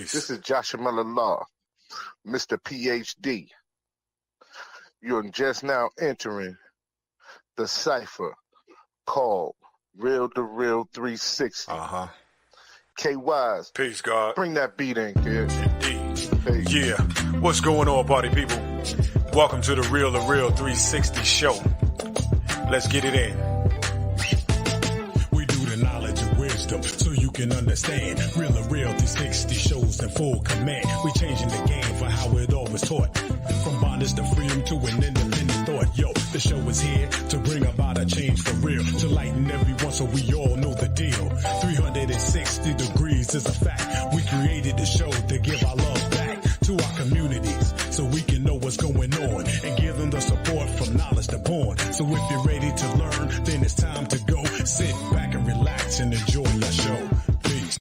Peace. This is Joshua Miller Law, Mr. PhD. You're just now entering the cipher called Real to Real 360. K-Wise. Peace, God. Bring that beat in, kid. Indeed. Peace. Yeah. What's going on, party people? Welcome to the Real 360 show. Let's get it in. We do the knowledge of wisdom so you can understand. Real 360 shows in full command. We changing the game for how it all was taught. From bondage to freedom to an independent thought. Yo, the show is here to bring about a change for real. To lighten everyone so we all know the deal. 360 degrees is a fact. We created the show to give our love back to our communities so we can know what's going on and give them the support from knowledge to born. So if you're ready to learn, then it's time to go. Sit back and relax and enjoy your show. Peace.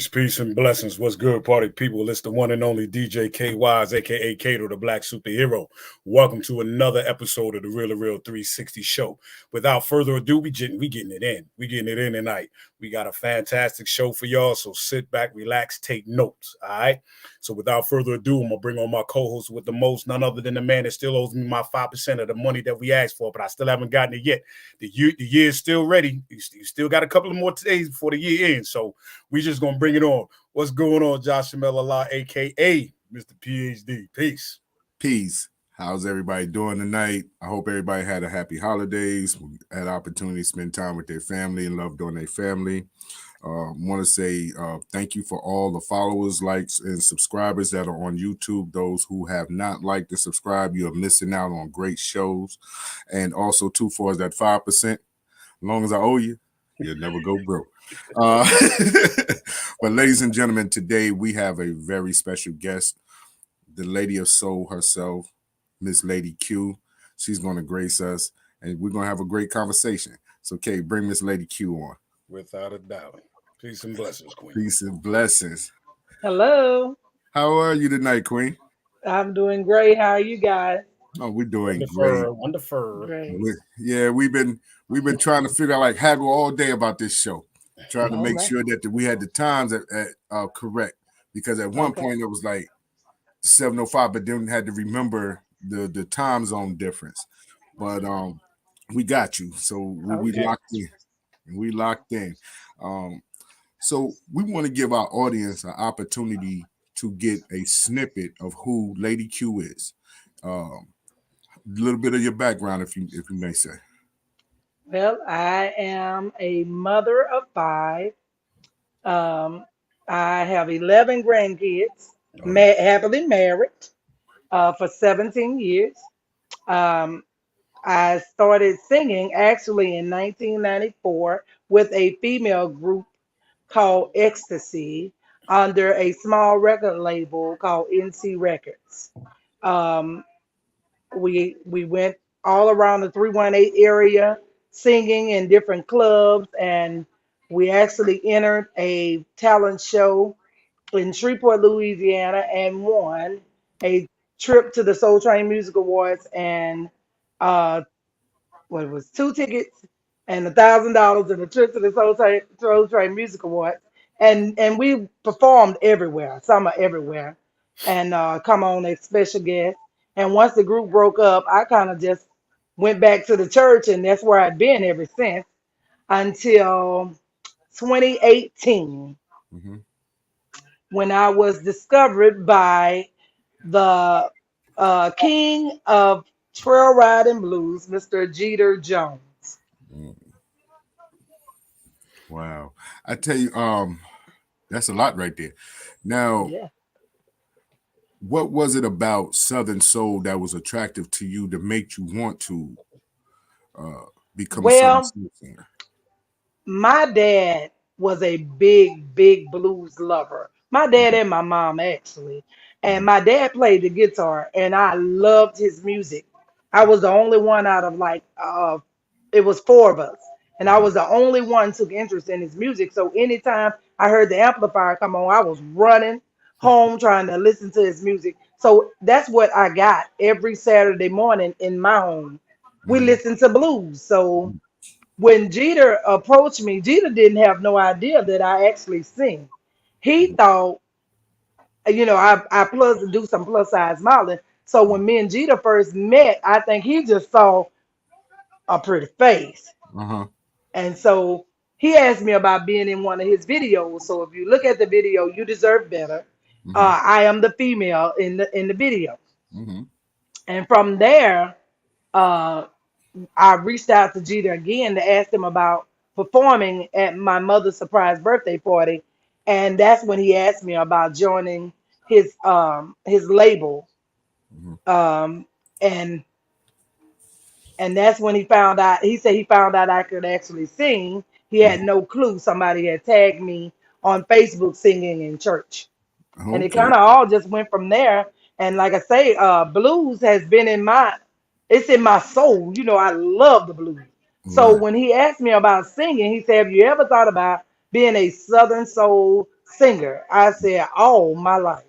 Peace, and blessings. What's good, party people? It's the one and only DJ K-Wise, a.k.a. Kato, the Black Superhero. Welcome to another episode of the Real 360 show. Without further ado, we getting it in. We getting it in tonight. We got a fantastic show for y'all, so sit back, relax, take notes, all right? So without further ado, I'm going to bring on my co-host with the most, none other than the man that still owes me my 5% of the money that we asked for, but I still haven't gotten it yet. The year is still ready. You still got a couple of more days before the year ends, so we just going to bring it on. What's going on, Joshua Miller, a.k.a. Mr. PhD? Peace. Peace. How's everybody doing tonight? I hope everybody had a happy holidays, had opportunity to spend time with their family and loved on their family. Want to say thank you for all the followers, likes, and subscribers that are on YouTube. Those who have not liked and subscribed, you are missing out on great shows. And also, too, for that 5%, as long as I owe you, you'll never go broke. But ladies and gentlemen, today we have a very special guest, the Lady of Soul herself, Miss Lady Q. She's going to grace us, and we're going to have a great conversation. So, Kay, bring Miss Lady Q on. Without a doubt. Peace and blessings, Queen. Peace and blessings. Hello. How are you tonight, Queen? I'm doing great. How are you guys? Oh, we're doing Wonderful. Great. We've been trying to figure out, like, haggle all day about this show, trying to make sure that we had the times correct, because at one point it was like 7:05, but then we had to remember the time zone difference. But we got you, so we locked in. So we want to give our audience an opportunity to get a snippet of who Lady Q is. A little bit of your background, if you may say. Well, I am a mother of 5. I have 11 grandkids, happily married for 17 years. I started singing actually in 1994 with a female group called Ecstasy under a small record label called NC Records. Um, we went all around the 318 area singing in different clubs, and we actually entered a talent show in Shreveport, Louisiana, and won a trip to the Soul Train Music Awards, and what it was 2 tickets and $1,000 and a trip to the Soul Train Music Awards, and we performed everywhere, summer everywhere, and come on as special guest. And once the group broke up, I kind of just went back to the church, and that's where I've been ever since until 2018, Mm-hmm. when I was discovered by the king of trail riding blues, Mr. Jeter Jones. Wow, I tell you, that's a lot right there. Now, Yeah. what was it about Southern Soul that was attractive to you to make you want to become a Southern Well, Soul singer? my dad was a big blues lover. My dad and my mom, actually. And my dad played the guitar, and I loved his music. I was the only one out of it was 4 of us. And I was the only one took interest in his music. So anytime I heard the amplifier come on, I was running home trying to listen to his music. So that's what I got every Saturday morning in my home. We Mhm. listened to blues. So when Jeter approached me, Jeter didn't have no idea that I actually sing. He thought, I plus do some plus size modeling. So when me and Jeter first met, I think he just saw a pretty face. Uh-huh. And so he asked me about being in one of his videos. So if you look at the video, You Deserve Better. Mm-hmm. I am the female in the video. Mm-hmm. And from there, uh, I reached out to Jeter again to ask him about performing at my mother's surprise birthday party, and that's when he asked me about joining his label, Mm-hmm. um, and and that's when he found out. He said he found out I could actually sing. He had no clue somebody had tagged me on Facebook singing in church, and it Okay. kind of all just went from there. And like I say, blues has been it's in my soul. I love the blues. So Right. when he asked me about singing, he said, "Have you ever thought about being a Southern soul singer?" I said, all my life.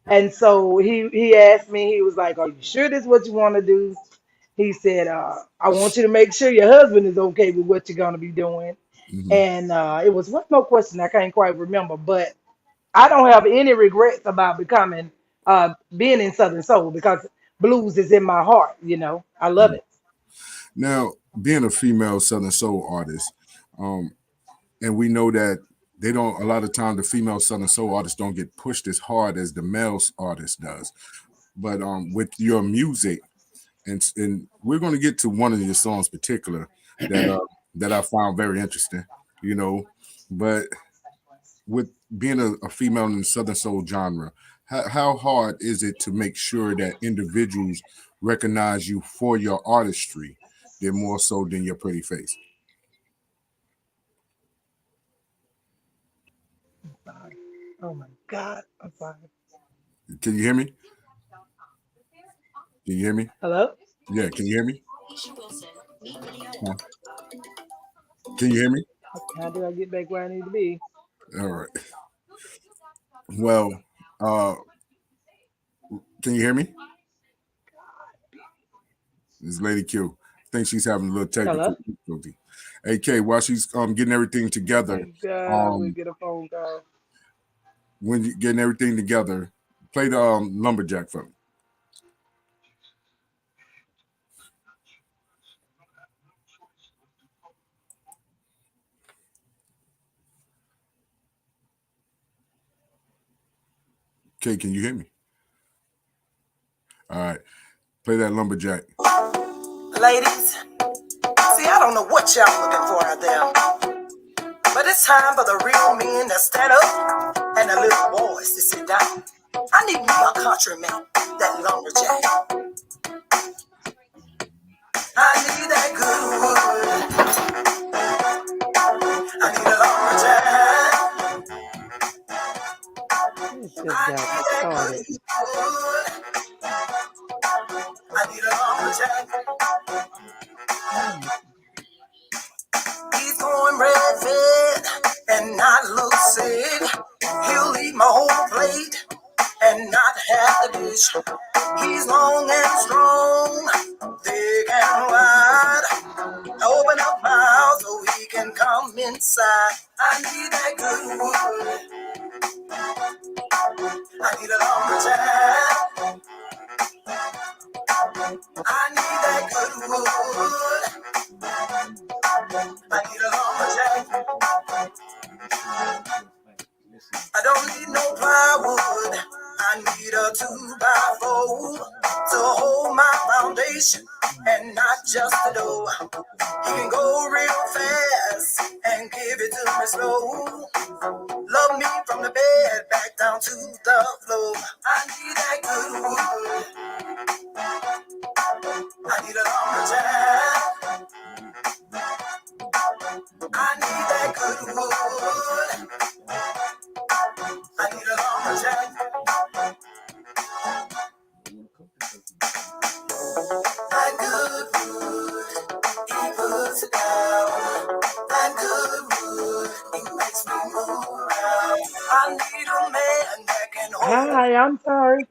And so he asked me, he was like, "Are you sure this is what you want to do?" He said, "I want you to make sure your husband is okay with what you're gonna be doing." Mm-hmm. And it was one more question I can't quite remember, but I don't have any regrets about being in Southern Soul because blues is in my heart. I love it. Now, being a female Southern Soul artist, um, and we know that they don't, a lot of time the female Southern Soul artists don't get pushed as hard as the male artist does. But with your music, and we're going to get to one of your songs particular that I found very interesting, you know, but with being a female in the Southern Soul genre, how hard is it to make sure that individuals recognize you for your artistry, than more so than your pretty face? Sorry. Oh my God. I'm sorry. Can you hear me? Can you hear me? Hello? Yeah, can you hear me? Huh? Can you hear me? How do I get back where I need to be? All right. Well, uh, can you hear me? This Lady Q. I think she's having a little technical Hello? difficulty. AK, while she's getting everything Oh together, my God. We'll um, get a phone call. when you getting everything together, play the lumberjack for me. Okay, can you hear me? All right, play that lumberjack. Ladies, see, I don't know what y'all looking for out there, but it's time for the real men to stand up and the little boys to sit down. I need me a countryman, that lumberjack. I need that good wood. I need a lumberjack. It I just got need that good started. wood. I need a lumberjack. He's going red fed and not look sick. He'll eat my whole plate and not have the dish. He's long and strong, thick and wide. Open up my house so he can come inside. I need that good wood. I need a lumberjack. I need that good wood. I need a lumberjack. I don't need no plywood. I need a 2x4 to hold my foundation and not just the door. He can go real fast and give it to me slow. Love me from the bed back down to the floor. I need that good wood. I need a lumberjack. I need that good wood. I need a lumberjack. That good wood, he puts it down. That good wood, he makes me move around. I need a man that can hold. Hi, I'm sorry.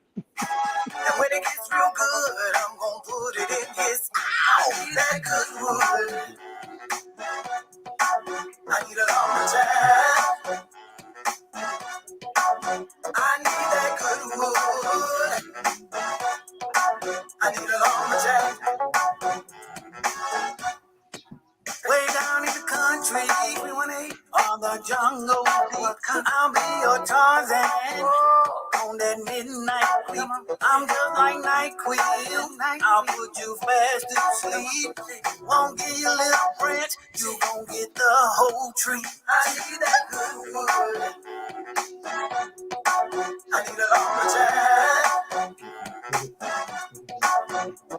And when it gets real good, I'm gonna put it in his mouth. That good need a lumberjack. I need that good wood. I need a lumberjack. Way down in the country, on the jungle beat, I'll be your Tarzan. On that midnight creep, I'm just like NyQuil. I'll put you fast to sleep. Won't give you a little branch, you gon' get the whole tree. I need that good wood. I need a lumberjack.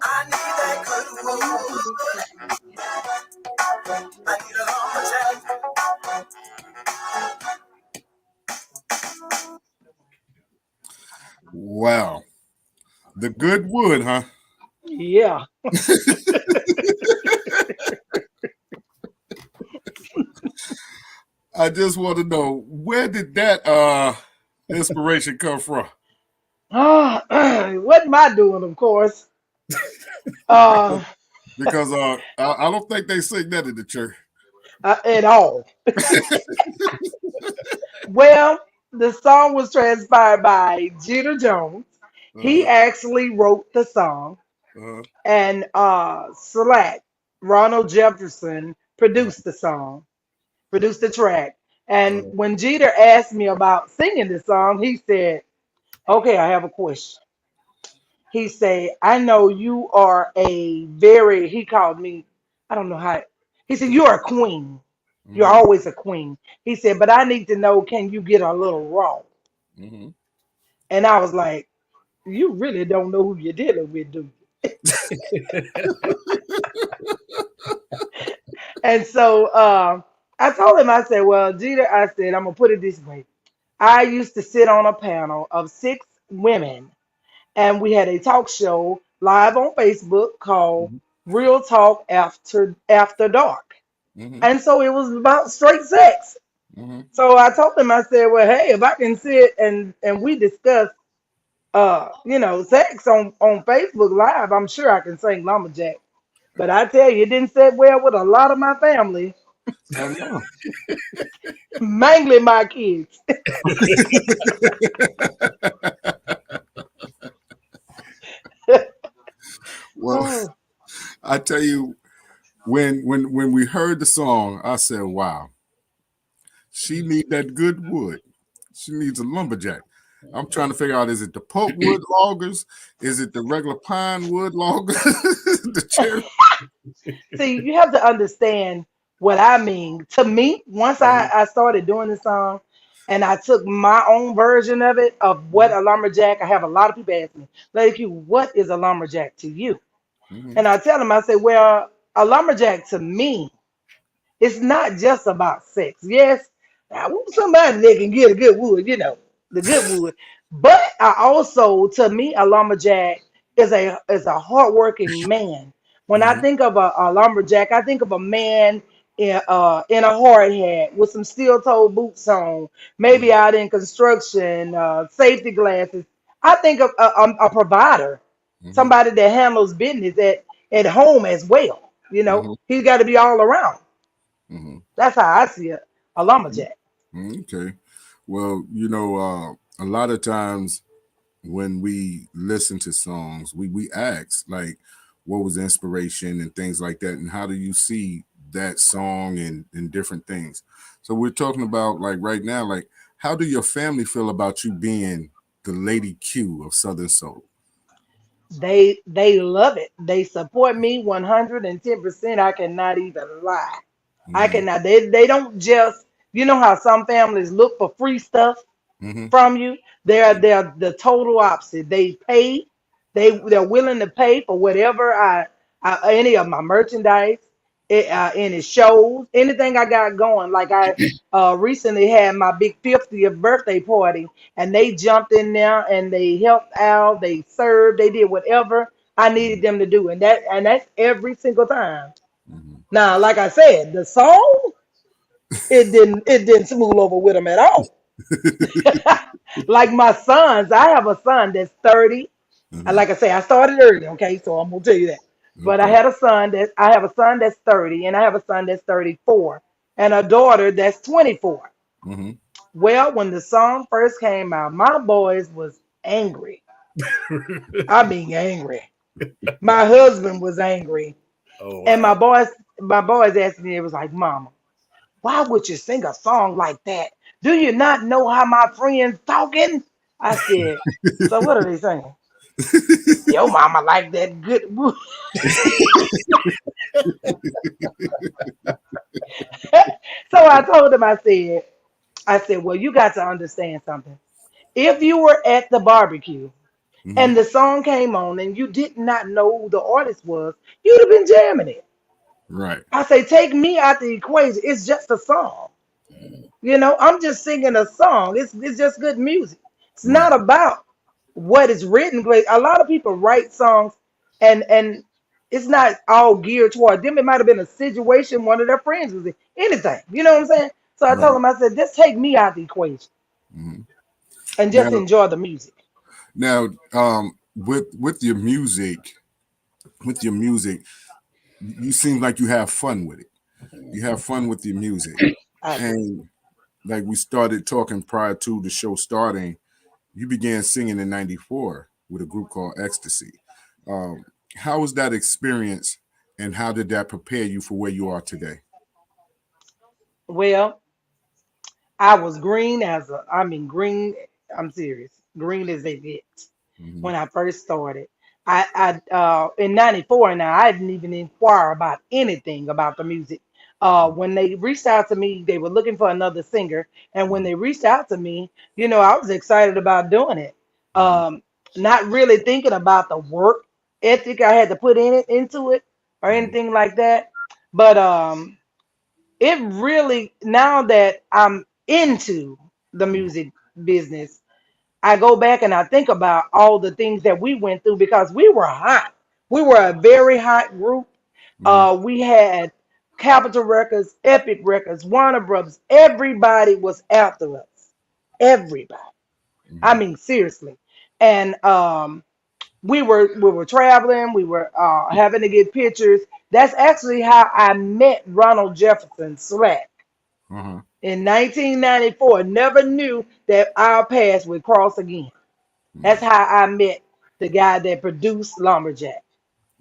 I need that good wood. I need a lumberjack. Wow. The good wood, huh? Yeah. I just want to know, where did that inspiration come from? What am I doing, of course? Because I don't think they sing that in the church. At all. Well, the song was transpired by Jeter Jones. He actually wrote the song, and Slack, Ronald Jefferson, produced the song, produced the track. And when Jeter asked me about singing the song, he said, "Okay, I have a question." He said, "I know you are a very," he called me, I don't know how, he said, "You're a queen. You're always a queen." He said, "But I need to know, can you get a little raw?" And I was like, "You really don't know who you're dealing with, do you?" And so I told him, I said, "Well, Jeter," I said, "I'm going to put it this way. I used to sit on a panel of 6 women, and we had a talk show live on Facebook called Real Talk After Dark." And so it was about straight sex. So I told him, I said, "Well, hey, if I can sit and we discuss sex on Facebook Live, I'm sure I can sing Lumberjack." But I tell you, it didn't sit well with a lot of my family, I know. mainly my kids. Well, I tell you, when we heard the song, I said, "Wow, she needs that good wood. She needs a lumberjack." I'm trying to figure out, is it the pulpwood loggers? Is it the regular pine wood loggers? The cherry? See, you have to understand what I mean. To me, once I started doing the song and I took my own version of it, of what a lumberjack, I have a lot of people ask me, Lady Q, what is a lumberjack to you? And I tell them, I say, well, a lumberjack to me, it's not just about sex. Yes, I want somebody that can get a good wood, the good wood. But I also, to me, a lumberjack is a hardworking man. When I think of a lumberjack, I think of a man in a hard hat with some steel-toed boots on, maybe out in construction, safety glasses. I think of a provider, somebody that handles business at home as well. He's got to be all around. That's how I see it, a lumberjack. Okay. Well, a lot of times when we listen to songs, we ask, like, what was the inspiration and things like that, and how do you see that song and different things. So we're talking about, like, right now, like, how do your family feel about you being the Lady Q of Southern Soul? They love it. They support me 110%. I cannot even lie. I cannot. They don't just, how some families look for free stuff from you. They're the total opposite. They pay. They're willing to pay for whatever any of my merchandise, any shows, anything I got going. Like I recently had my big 50th birthday party, and they jumped in there and they helped out. They served. They did whatever I needed them to do, and that's every single time. Now, like I said, the song, it didn't smooth over with them at all. Like my sons, I have a son that's 30. And like I say, I started early, okay, so I'm gonna tell you that. But I have a son that's 30, and I have a son that's 34, and a daughter that's 24. Mm-hmm. Well, when the song first came out, my boys was angry. I mean angry. My husband was angry. Oh And wow. my boys asked me, it was like, Mama, why would you sing a song like that? Do you not know how my friends talking? I said, so what are they saying? Yo, mama like that good. So I told him, I said, well, you got to understand something. If you were at the barbecue Mm-hmm. and the song came on and you did not know who the artist was, you'd have been jamming it. Right. I say, take me out the equation. It's just a song. You know, I'm just singing a song. It's just good music. It's Right. not about what is written. But a lot of people write songs and it's not all geared toward them. It might have been a situation one of their friends was in. Anything. You know what I'm saying? So I told Right. him, I said, just take me out the equation Mm-hmm. and Now, just enjoy the music. with your music, you seem like you have fun with it. You have fun with your music, I do. and like we started talking prior to the show starting, you began singing in '94 with a group called Ecstasy. Um, how was that experience, and how did that prepare you for where you are today? Well, I was green I mean green, I'm serious. Green as they get. Mm-hmm. When I first started. I in '94 now I didn't even inquire about anything about the music. When they reached out to me, they were looking for another singer, and when they reached out to me, you know, I was excited about doing it. Mm-hmm. Um, Not really thinking about the work ethic I had to put in it into it or Mm-hmm. anything like that. But it really now that I'm into the music business, I go back and I think about all the things that we went through because we were hot. We were a very hot group. Mm-hmm. We had Capitol Records, Epic Records, Warner Brothers. Everybody was after us. Everybody. I Mm-hmm. mean, seriously. And we were traveling. We were having to get pictures. That's actually how I met Ronald Jefferson Slack Uh-huh. in 1994. Never knew that our paths would cross again. That's Mm-hmm. how I met the guy that produced Lumberjack.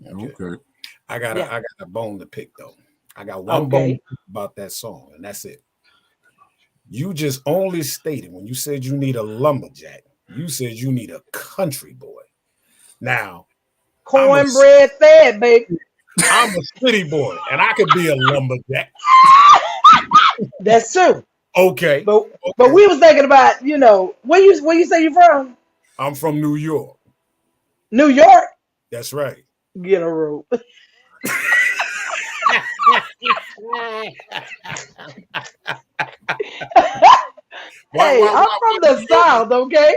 Okay. Okay. Yeah. I got a bone to pick though. I got one bone Okay. to pick about that song, and that's it. You just only stated when you said you need a lumberjack, you said you need a country boy. Now, I'm a Cornbread fed, baby. I'm a city boy, and I could be a lumberjack. That's true. Okay, But okay. we was thinking about, where you say you from? I'm from New York. New York? That's right. Get a rope. Hey, I'm from the South, okay?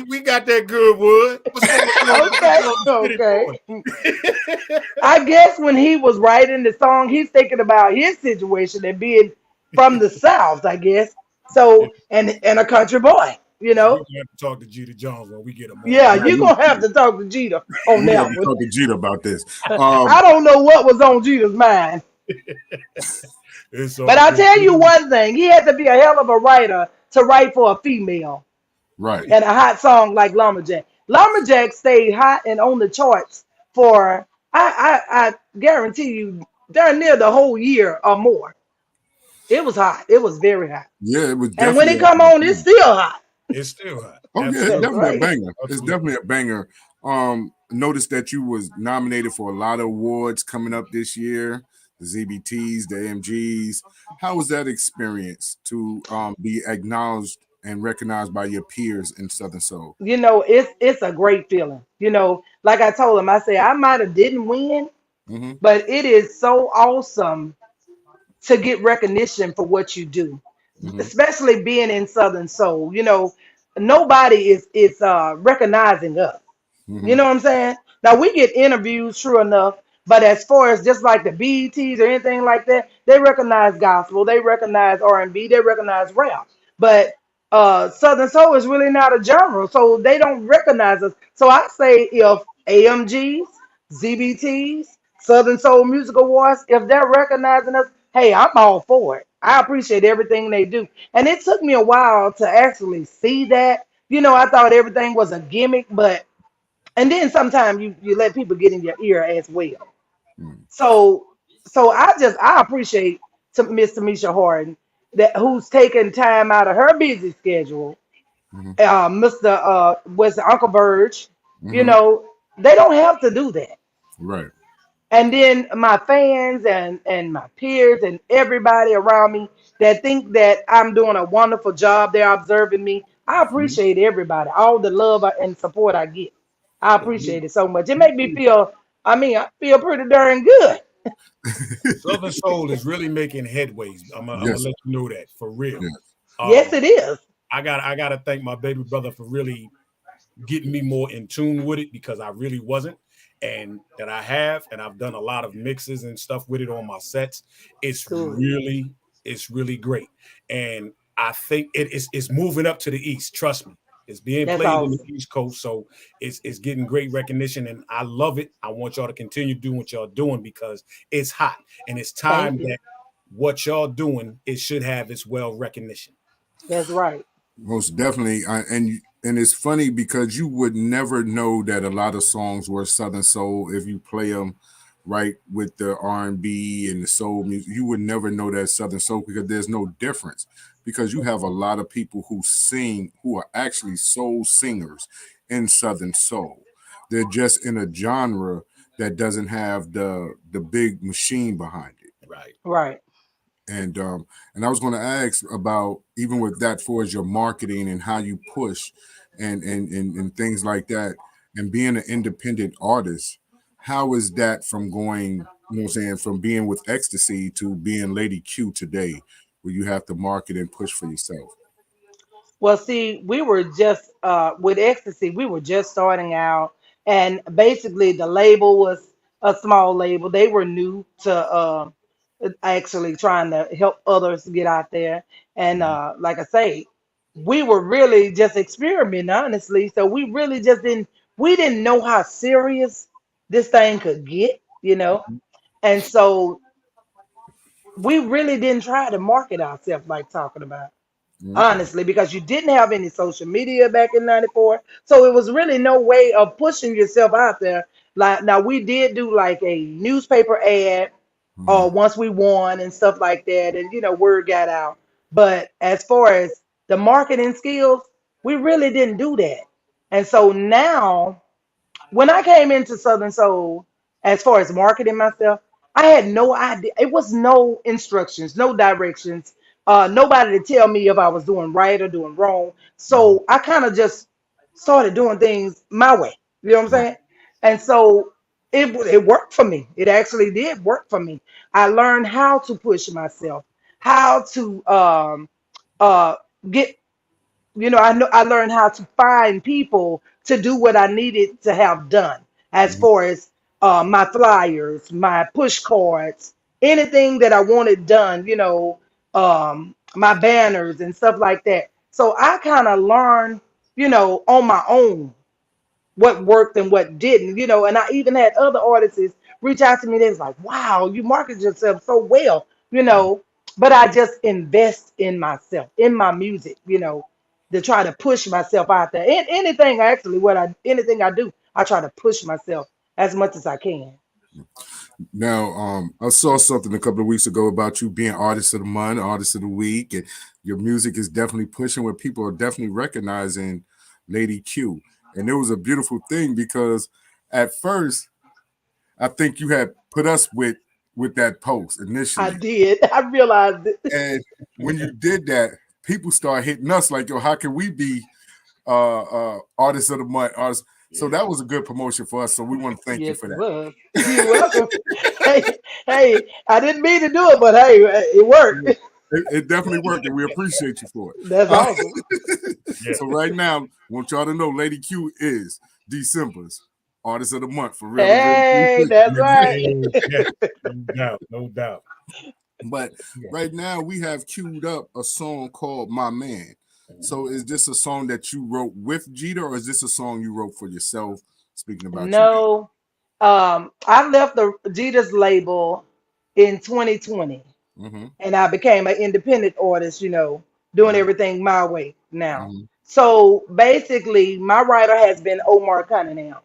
We got that good wood. What's Okay, going okay. on, city boy? I guess when he was writing the song, he's thinking about his situation and being from the South, I guess. Yeah, So and a country boy, you yeah, we're know. gonna have to talk to Jeter Jones when we get him on. Yeah, Yeah, you're gonna have to talk to Jeter on we have that to one. talk to Jeter about this. I don't know what was on Jeter's mind. It's But all I'll good. tell you one thing, he had to be a hell of a writer to write for a female Right. and a hot song like Lumberjack. Lumberjack stayed hot and on the charts for I guarantee you darn near the whole year or more. It was hot. It was very hot. Yeah, it was And when it definitely. come on, it's still hot. It's still hot. Oh yeah, it's That's Absolutely. definitely a right. banger. It's Absolutely. definitely a banger. Noticed that you was nominated for a lot of awards coming up this year. The ZBTs, the AMGs. How was that experience to be acknowledged and recognized by your peers in Southern Soul? It's a great feeling. Like I told him, I said I might have didn't win, Mm-hmm. but it is so awesome to get recognition for what you do, Mm-hmm. especially being in Southern Soul. Nobody is recognizing us. Mm-hmm. You know what I'm saying? Now we get interviews, true enough, but as far as just like the BETs or anything like that, they recognize gospel, they recognize R&B, they recognize rap. But Southern Soul is really not a genre, so they don't recognize us. So I say if AMGs, ZBTs, Southern Soul Music Awards, if they're recognizing us, hey, I'm all for it. I appreciate everything they do. And it took me a while to actually see that. I thought everything was a gimmick, but and then sometimes you let people get in your ear as well. Mm, So I appreciate to Miss Tamisha Horton that who's taking time out of her busy schedule. mhm, Mr. Was Uncle Verge, you mhm. know, they don't have to do that. Right. And then my fans and my peers and everybody around me that think that I'm doing a wonderful job, they're observing me. I Mhm. appreciate everybody, all the love and support I get. I appreciate it so much. It makes me feel, I feel pretty darn good. Southern Soul is really making headways. I'm gonna Yes, let you know that for real. yes. Yes, Um, it is. I gotta thank my baby brother for really getting me more in tune with it because I really wasn't. And that I have, and I've done a lot of mixes and stuff with it on my sets. It's Good. really, it's really great. And I think it's moving up to the east. Trust me. It's being That's played in the awesome. East Coast, so it's getting great recognition, and I love it. I want y'all to continue doing what y'all doing because it's hot, and it's Thank time you. that what y'all doing it should have its well recognition. That's right. Most definitely. And it's funny because you would never know that a lot of songs were Southern Soul if you play them right with the R&B and the soul music. You would never know that Southern Soul because there's no difference. Because you have a lot of people who sing who are actually soul singers in Southern Soul. They're just in a genre that doesn't have the big machine behind it. Right. Right. And I was going to ask about even with that for as your marketing and how you push and things like that, and being an independent artist, how is that from going, what I'm saying, from being with Ecstasy to being Lady Q today, where you have to market and push for yourself? Well, see, we were just with Ecstasy, we were just starting out, and basically the label was a small label. They were new to actually trying to help others get out there, and Mhm, like I say, we were really just experimenting, honestly. So we didn't know how serious this thing could get. And so we really didn't try to market ourselves like talking about okay. honestly, because you didn't have any social media back in '94. So it was really no way of pushing yourself out there. Like now we did do like a newspaper ad Mhm, once we won and stuff like that, and word got out. But as far as the marketing skills, we really didn't do that. And so now when I came into Southern Soul, as far as marketing myself, I had no idea. It was no instructions, no directions, nobody to tell me if I was doing right or doing wrong. mhm, So I kind of just started doing things my way. You know what I'm right. saying? And so it worked for me. It actually did work for me. I learned how to push myself, how to uh, get I learned how to find people to do what I needed to have done as Mhm, far as my flyers, my push cards, anything that I wanted done, my banners and stuff like that. So I kind of learned, on my own what worked and what didn't. And I even had other artists reach out to me. They was like, wow, you market yourself so well. But I just invest in myself, in my music, to try to push myself out there. And anything actually, anything I do, I try to push myself as much as I can. Now, I saw something a couple of weeks ago about you being artist of the month, artist of the week, and your music is definitely pushing where people are definitely recognizing Lady Q. And it was a beautiful thing because at first, I think you had put us with that post I initially, did. I realized it. and when you did that, people started hitting us like, "Yo, how can we be artist of the month?" Artist. So Yeah. that was a good promotion for us. So we want to thank you Yes, for it that. was. You're welcome. Hey, I didn't mean to do it, but hey, it worked. It definitely worked, and we appreciate you for it. That's awesome. Yeah. So right now, I want y'all to know Lady Q is December's Artist of the Month for real. Hey, that's right. Yeah. No doubt. No doubt. But Yeah. right now, we have queued up a song called My Man. So is this a song that you wrote with Jeter, or is this a song you wrote for yourself? Speaking about you, No, I left the Adidas label in 2020. Mm-hmm. and I became an independent artist, doing everything my way now. Mm-hmm. So basically, my writer has been Omar Cunningham.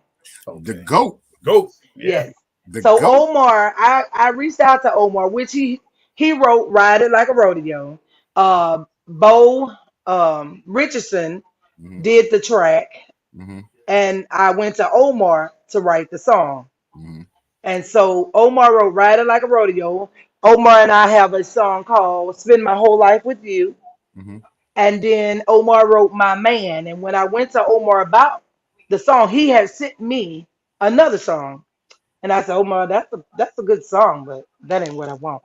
The Okay. GOAT. Go. Yeah. Yes. The So GOAT. Omar, I reached out to Omar, which he wrote "Ride It Like a Rodeo." Bo Richardson Mm-hmm. did the track, Mm-hmm. and I went to Omar to write the song. Mm-hmm. And so Omar wrote "Ride It Like a Rodeo." Omar and I have a song called "Spend My Whole Life with You." Mm-hmm. And then Omar wrote "My Man." And when I went to Omar about the song, he had sent me another song. And I said, Omar, that's a good song, but that ain't what I want.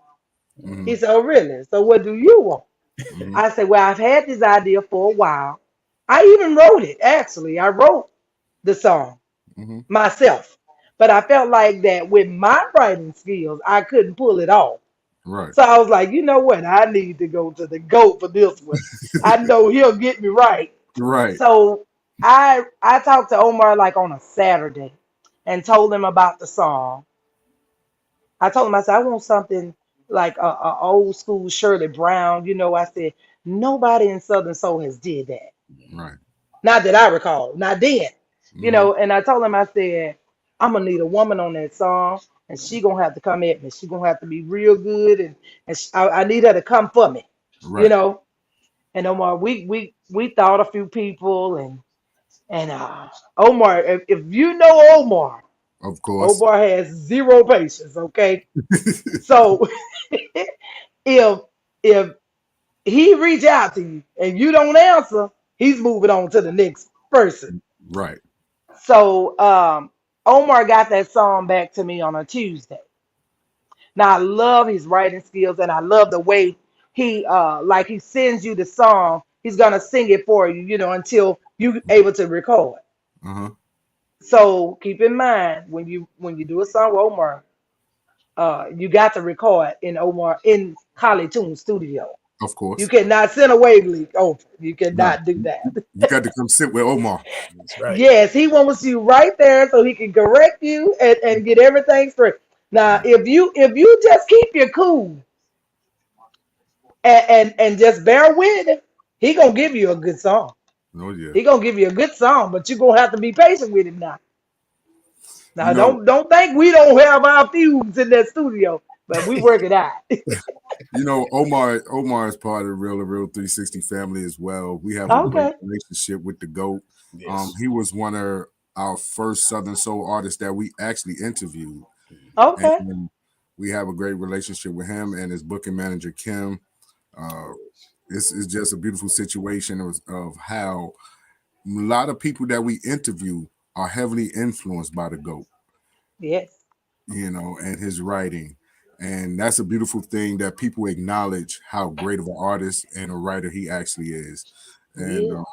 Mm-hmm. He said, oh, really? So what do you want? Mm-hmm. I said, well, I've had this idea for a while. I even wrote it, actually. I wrote the song Mm-hmm. myself. But I felt like that with my writing skills, I couldn't pull it off. Right. So I was like, you know what? I need to go to the GOAT for this one. I know he'll get me right. Right. So I talked to Omar like on a Saturday and told him about the song. I told him, I said, I want something like a old school Shirley Brown. I said, nobody in Southern Soul has did that. Right. Not that I recall. Not then. Mm-hmm. And I told him, I said, I'm gonna need a woman on that song, and she gonna have to come at me. She gonna have to be real good, and I need her to come for me. You Right. know. And Omar, we thought a few people, and Omar, if you know Omar, Of course. Omar has zero patience. Okay, so if if he reach out to you and you don't answer, he's moving on to the next person. Right. So Omar got that song back to me on a Tuesday. Now I love his writing skills and I love the way he like he sends you the song. He's gonna sing it for you, until you able to record. Uh-huh. So keep in mind when you do a song with Omar, you got to record in Omar in Holly Tune Studio. Of You course. cannot send a wave leak over. You No. cannot do that. You got to come sit with Omar. That's right. Yes, he wants you right there so he can correct you and get everything straight. Now, if you just keep your cool and just bear with him, he gonna give you a good song. Oh yeah. He gonna give you a good song, but you're gonna have to be patient with him now. You Now, know, don't think we don't have our feuds in that studio, but we work it out. Omar is part of the Real 360 family as well. We have a great Okay, relationship with the GOAT. Yes. He was one of our first Southern Soul artists that we actually interviewed. okay, And we have a great relationship with him and his booking manager, Kim. Uh, it's just a beautiful situation of how a lot of people that we interview are heavily influenced by the GOAT, yes, and his writing. And that's a beautiful thing that people acknowledge how great of an artist and a writer he actually is. And yeah.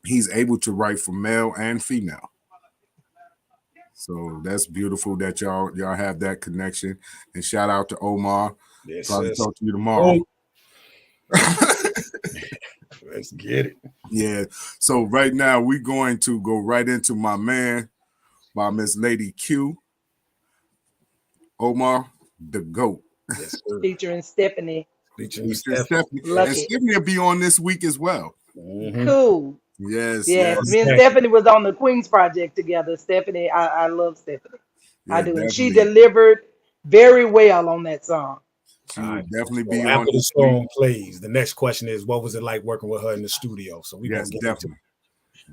he's able to write for male and female. So that's beautiful that y'all have that connection. And shout out to Omar. Yes, Probably yes. talk to you tomorrow. Let's get it. Yeah. So right now we're going to go right into My Man by Miss Lady Q. Omar, the GOAT. Yes, sir. Featuring Stephanie Featuring Mr. Steph. Stephanie. And Lucky. Stephanie will be on this week as well. Mhm. Cool. Yes, Yes, yes. me and Stephanie was on the Queens Project together. Stephanie, I love Stephanie. I Yeah, do. And she definitely. delivered very well on that song. She All will right. definitely So be on after the this week. song plays, the next question is, what was it like working with her in the studio? So we're Yes, gonna get into definitely.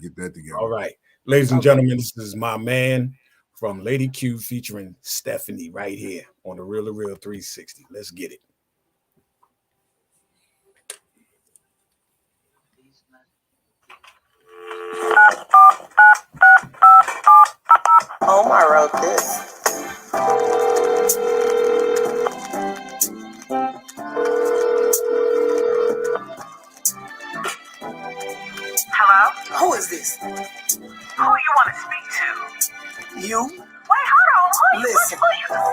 Get that together. All right. Ladies and Okay. gentlemen, this is My Man from Lady Q featuring Stephanie right here on the Real 360. Let's get it. Omar wrote this. Hello? Who is this? Who you want to speak to? You? Wait, hold on. Listen.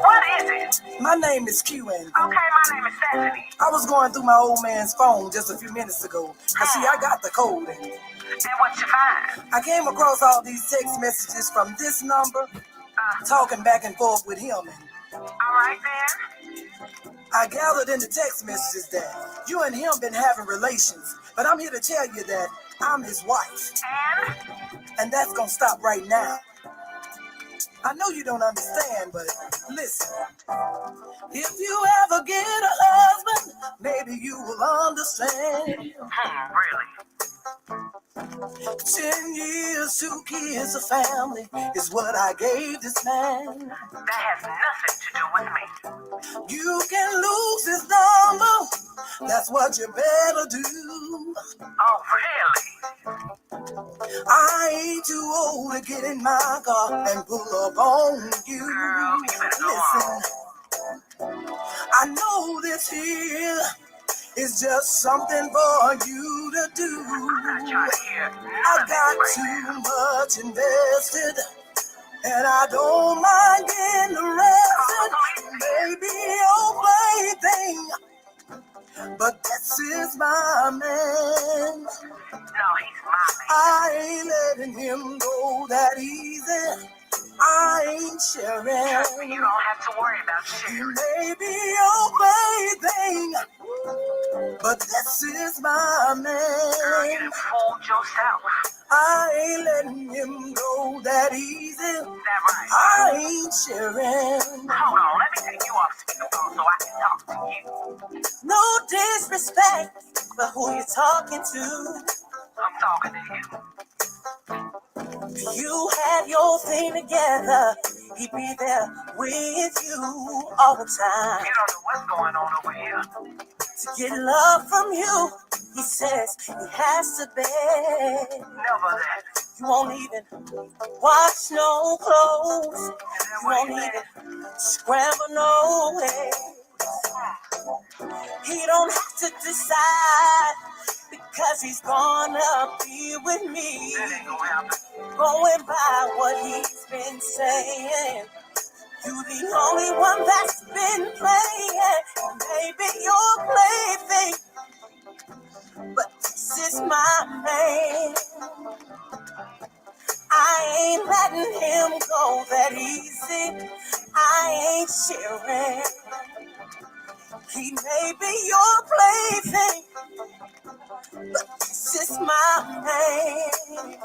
What is it? My name is Q and okay, my name is Stephanie. I was going through my old man's phone just a few minutes ago. I see I got the code in it. And what you find? I came across all these text messages from this number, talking back and forth with him. All right then. I gathered in the text messages that you and him been having relations, but I'm here to tell you that I'm his wife. And that's gonna stop right now. I know you don't understand, but listen. If you ever get a husband, maybe you will understand. Really? 10 years, 2 kids, a family is what I gave this man. That has nothing to do with me. You can lose his number, that's what you better do. Oh, really? I ain't too old to get in my car and pull up on you. Girl, you better go on. Listen, I know this here is just something for you to do. I'm not trying to hear I none of got this too right now. much invested, and I don't mind getting arrested. Maybe your plaything, but this is my man. No, he's my man. I ain't letting him go that easy. I ain't Trust me, sharing. you don't have to worry about He sharing. may be your plaything, but this is my Girl, you man. done fooled yourself. I ain't letting him go that easy. Is that right? I ain't sharing. Hold on, let me take you off speakerphone so I can talk to you. No disrespect, but who you talking to? I'm talking to you. You had your thing together. He'd be there with you all the time. You don't know what's going on over here. To get love from you, he says he has to beg. Never that. You won't even wash no clothes. Is that You what won't he even said? scramble no eggs. He don't have to decide because he's gonna be with me. That ain't gonna happen. Going by what he's been saying. You the only one that's been playing. Maybe your plaything, but this is my man. I ain't letting him go that easy. I ain't sharing. He may be your plaything, but this is my man.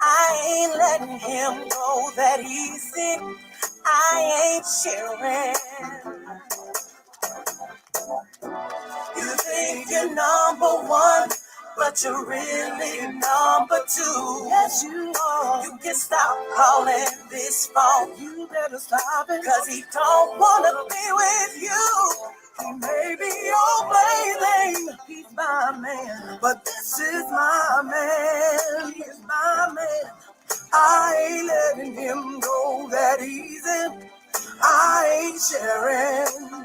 I ain't letting him go that easy. I ain't sharing. You think you're number one, but you're really number two. Yes, you are. You can stop calling this phone. You better stop it, cause he don't wanna be with you. He may be your plaything. He's my man, but this is my man. He is my man. I ain't letting him go that easy. I ain't sharing.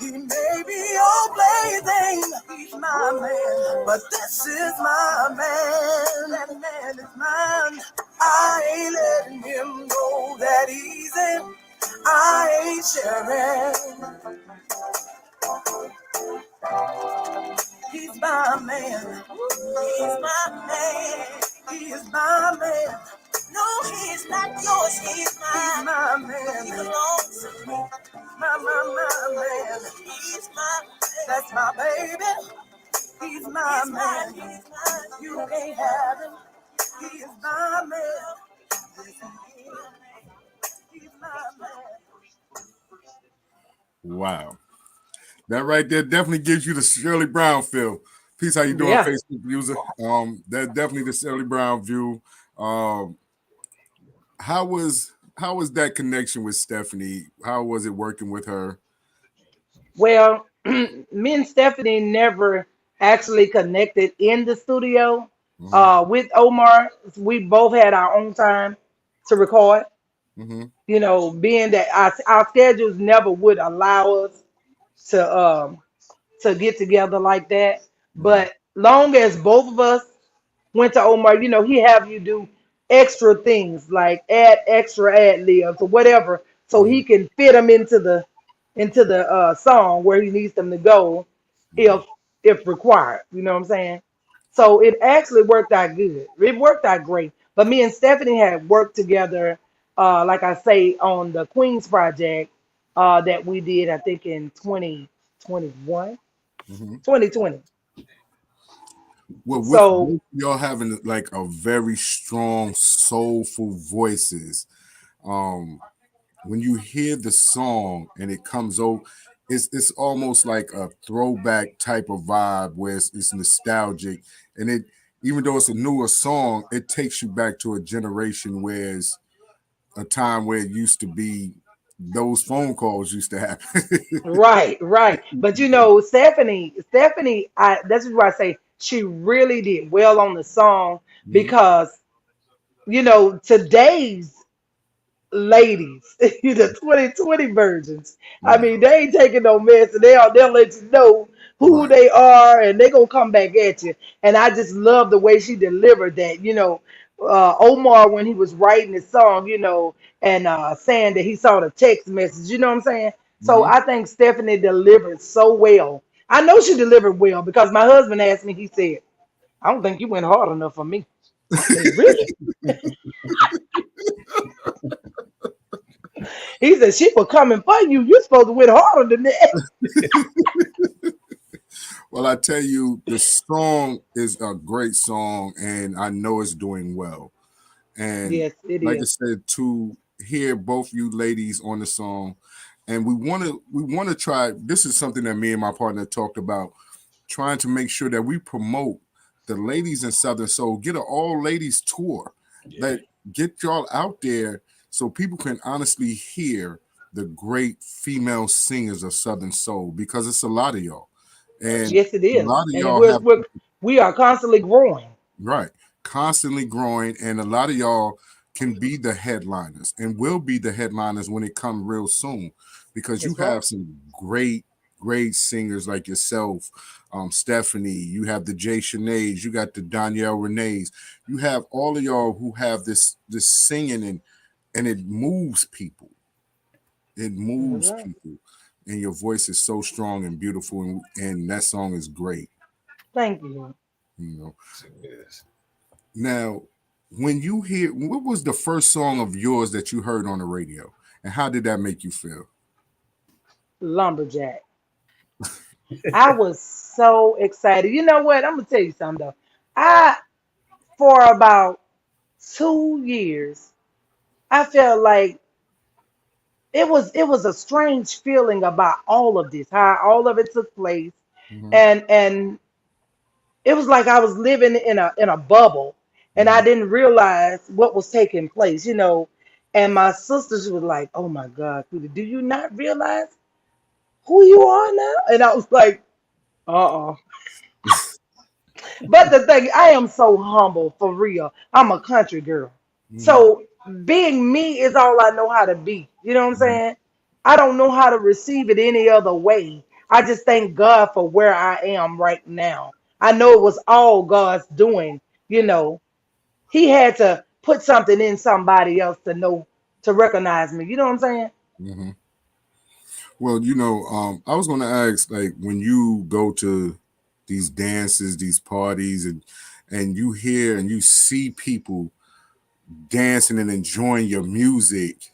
He may be your plaything, he's my man, but this is my man. That man is mine. I ain't letting him go that easy. I ain't sharing. He's my man. He's my man. He is my man. No, he's not yours. He's mine. He's my man. He belongs to me. My man. He's my man. That's my baby. He's my man. He's mine. You can't have him. He is my man. He's my man. Wow. That right there definitely gives you the Shirley Brown feel. Peace, how you doing, Yeah. Facebook user? That definitely the Shirley Brown view. How was that connection with Stephanie? How was it working with her? Well, me and Stephanie never actually connected in the studio. Mhm, With Omar, we both had our own time to record. mhm, You know, being that our schedules never would allow us to get together like that. mhm, But long as both of us went to Omar, you know, he have you do extra things like add extra ad libs or whatever, so he mhm, can fit them into the song where he needs them to go, mhm, if required. You know what I'm saying? So it actually worked out good. It worked out great. But me and Stephanie had worked together, like I say, on the Queens project that we did, I think in 2021, Hmm. 2020. Well, with So both y'all having like a very strong, soulful voices, um, when you hear the song and it comes over, it's almost like a throwback type of vibe where it's nostalgic, and it even though it's a newer song, it takes you back to a generation where it's a time where it used to be those phone calls used to happen. right, right. But Stephanie, that's why I say she really did well on the song Mhm. because today's ladies, the 2020 versions. I Right, mean, they ain't taking no mess, and they'll let you know who right. they are, and they gonna come back at you. And I just love the way she delivered that. Omar when he was writing his song, and saying that he saw the text message. You know what I'm saying? So Mhm. I think Stephanie delivered so well. I know she delivered well because my husband asked me. He said, "I don't think you went hard enough for me." I said, "Really?" He said, "She was coming for you. You're supposed to went harder than that." Well, I tell you, the song is a great song, and I know it's doing well. And Yes, it like I is. said, to hear both you ladies on the song, and we want to try. This is something that me and my partner talked about, trying to make sure that we promote the ladies in Southern Soul, get an all ladies tour, Yeah. that get y'all out there so people can honestly hear the great female singers of Southern Soul, because it's a lot of y'all, and Yes, it a lot is. of And y'all have we are constantly growing. right constantly growing, and a lot of y'all can be the headliners and will be the headliners when it comes real soon, because you That's right. have some great singers like yourself, Stephanie. You have the Jay Sineads, you got the Danielle Renee's, you have all of y'all who have this singing, and it moves people. It That's moves right. people, and your voice is so strong and beautiful, and that song is great. Thank you. You know. Yes. Now, when you hear, what was the first song of yours that you heard on the radio, and how did that make you feel? Lumberjack. I was so excited. You know what? I'm gonna tell you something though. I For about 2 years, I felt like it was a strange feeling about all of this, how all of it took place, Hmm. and it was like I was living in a bubble, and I Hmm. didn't realize what was taking place. And my sisters was like, "Oh my God, Kuda, do you not realize who you are now?" And I was like, "Uh-uh." But the thing, I am so humble for real. I'm a country girl. Hmm. So being me is all I know how to be. You know what I'm saying? I don't know how to receive it any other way. I just thank God for where I am right now. I know it was all God's doing. You know, He had to put something in somebody else to know, to recognize me. You know what I'm saying? Hmm. Well, I was going to ask, like, when you go to these dances, these parties, and you hear and you see people dancing and enjoying your music,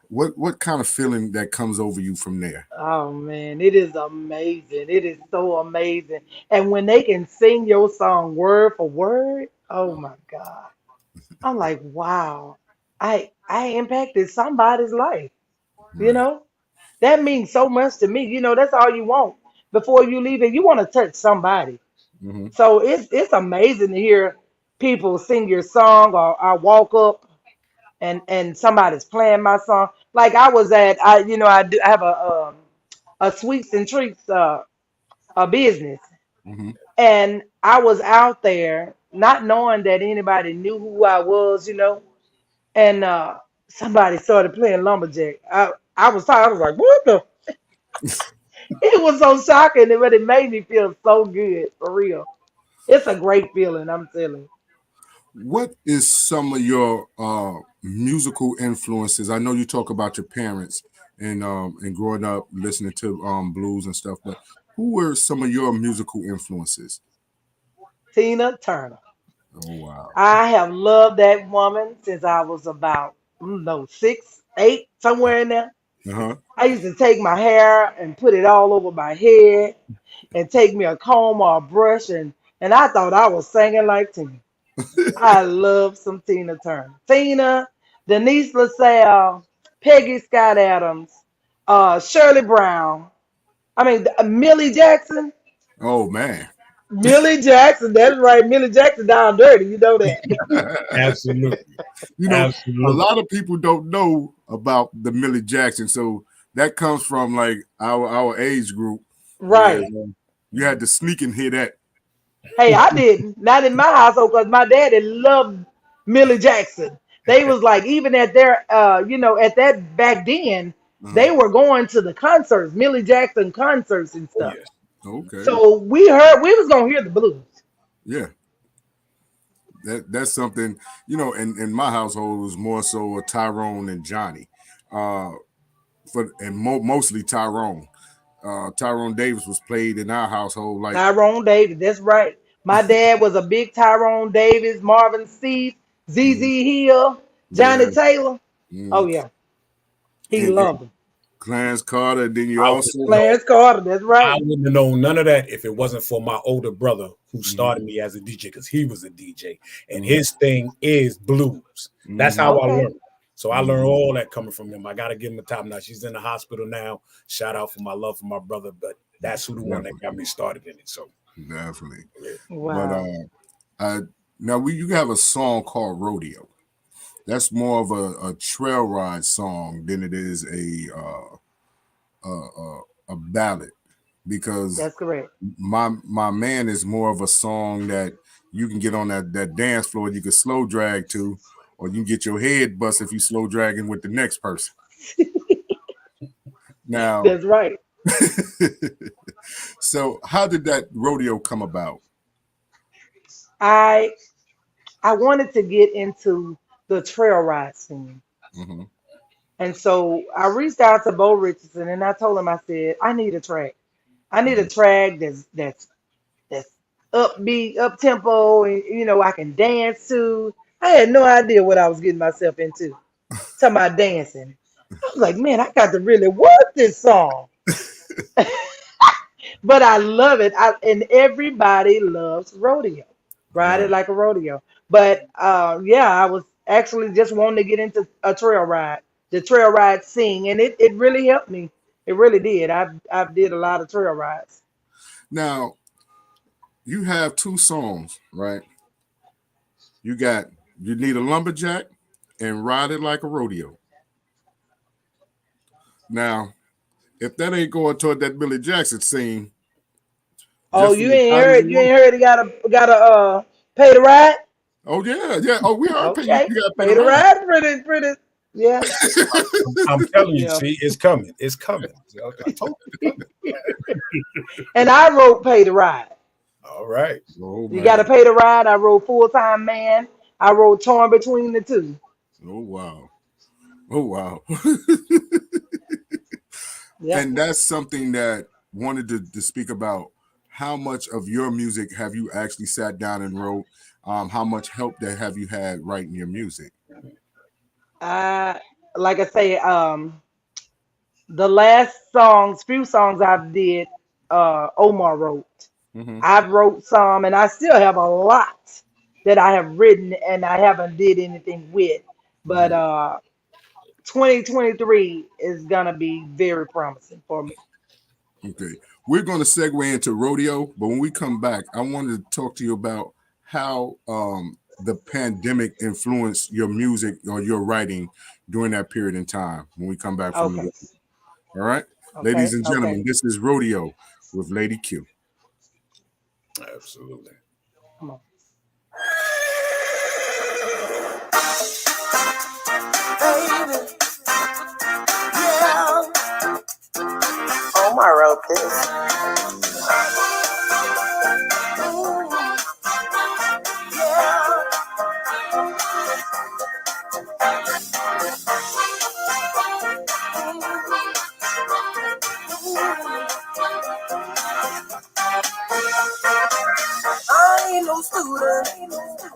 what kind of feeling that comes over you from there? Oh man, it is amazing. It is so amazing. And when they can sing your song word for word, oh my God. I'm like, wow. I impacted somebody's life, you Right. know? That means so much to me. That's all you want. Before you leave it, you want to touch somebody. Hmm. So it's amazing to hear people sing your song, or I walk up and somebody's playing my song. Like I was at I have a sweets and treats a business, Hmm. and I was out there not knowing that anybody knew who I was. And somebody started playing lumberjack. I was tired. I was like, what the? It was so shocking, but it made me feel so good for real. It's a great feeling, I'm telling you. What is some of your musical influences? I know you talk about your parents and growing up listening to blues and stuff, but who were some of your musical influences? Tina Turner. Oh wow. I have loved that woman since I was about, I don't know, 6, 8, somewhere in there. Uh-huh. I used to take my hair and put it all over my head and take me a comb or a brush and I thought I was singing like Tina. I love some Tina Turner. Tina, Denise LaSalle, Peggy Scott Adams, Shirley Brown. I mean, Millie Jackson. Oh man. Millie Jackson, that's right. Millie Jackson down dirty. You know that. Absolutely. You know, a Absolutely. lot of people don't know about the Millie Jackson, so that comes from like our age group. Right. Where, you had to sneak and hear that. Hey, I didn't. Not in my household because my daddy loved Millie Jackson. They was like, even at their, at that back then, Uh-huh. they were going to the concerts, Millie Jackson concerts and stuff. Yes. Okay. So we was gonna hear the blues. Yeah. That's something, in my household it was more so a Tyrone and Johnny. Mostly Tyrone. Tyrone Davis was played in our household like Tyrone Davis, that's right. My dad was a big Tyrone Davis, Marvin Seed, ZZ Hill, Johnny yeah. Taylor. Oh Mm. yeah, he And loved them. Clarence Carter. Then you I also Clarence Carter, that's I right. wouldn't have known none of that if it wasn't for my older brother who Mm-hmm. started me as a DJ because he was a DJ and his thing is blues. That's Mhm. how I Okay. learned. So I learned all that coming from him. I got to give him a top notch. She's in the hospital now. Shout out for my love for my brother, but that's who the one that got me started in it. So Definitely. Wow. But now you have a song called Rodeo. That's more of a trail ride song than it is a ballad, because That's correct. my man is more of a song that you can get on that dance floor. You can slow drag to, or you can get your head bust if you slow dragging with the next person. Now, That's right. so how did that rodeo come about? I wanted to get into the trail ride scene. Mm-hmm. And so I reached out to Bo Richardson and I told him, I said, I need a track. I need a track that's upbeat, up tempo, and I can dance to. I had no idea what I was getting myself into. Talking about dancing. I was like, man, I got to really work this song. But I love it. And everybody loves rodeo. Ride it Right. like a rodeo. But I was actually just wanting to get into a trail ride, the trail ride scene, and it really helped me. It really did. I did a lot of trail rides. Now you have two songs, right? You need a lumberjack and ride it like a rodeo. Now, if that ain't going toward that Billy Jackson scene, Oh, just from you the ain't title heard? You alone. ain't heard? He gotta pay the ride. Oh yeah. Oh, we are paying you. Okay, You got to pay pay the the ride. ride. Pretty. Yeah, I'm telling you, yeah. see, it's coming. It's coming. I told you. And I wrote pay the ride. All right. Oh You gotta man. pay the ride. I wrote full time man. I wrote torn between the two. Oh wow. Oh wow. Yeah. And that's something that wanted to speak about. How much of your music have you actually sat down and wrote? How much help that have you had writing your music? Like I say, the last few songs I've did, Omar wrote. Mm-hmm. I've wrote some, and I still have a lot that I have written and I haven't did anything with. But 2023 is gonna be very promising for me. Okay. We're going to segue into rodeo, but when we come back, I wanted to talk to you about how the pandemic influenced your music or your writing during that period in time when we come back from Okay. the all right. Okay. Ladies and gentlemen, Okay. this is Rodeo with Lady Q. Absolutely. Come on. Baby, yeah. Omar wrote this. I ain't no no student.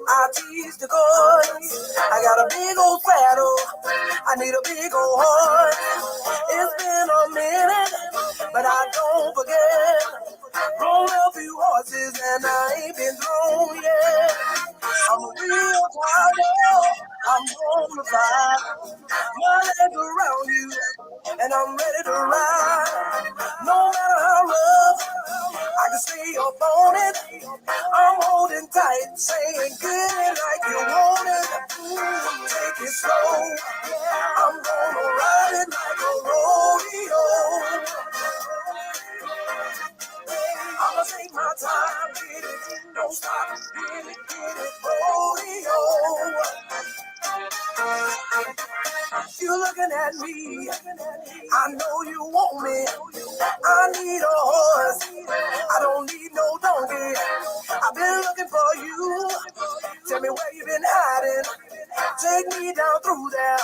I teach the chords. I got a big old saddle. I need a big old horse. It's been a minute, but I don't forget. Roll a few horses and I ain't been thrown yet. I'm a real cowboy. I'm gonna ride my legs around you, and I'm ready to ride. No matter how rough, I can stay up on it. I'm holding tight, saying good like you want it. Take it slow. I'm gonna ride it like a rodeo. I'ma take my time, get it, don't stop, get it, rodeo. You looking at me, I know you want me. I need a horse, I don't need no donkey. I've been looking for you, tell me where you been hiding. Take me down through there,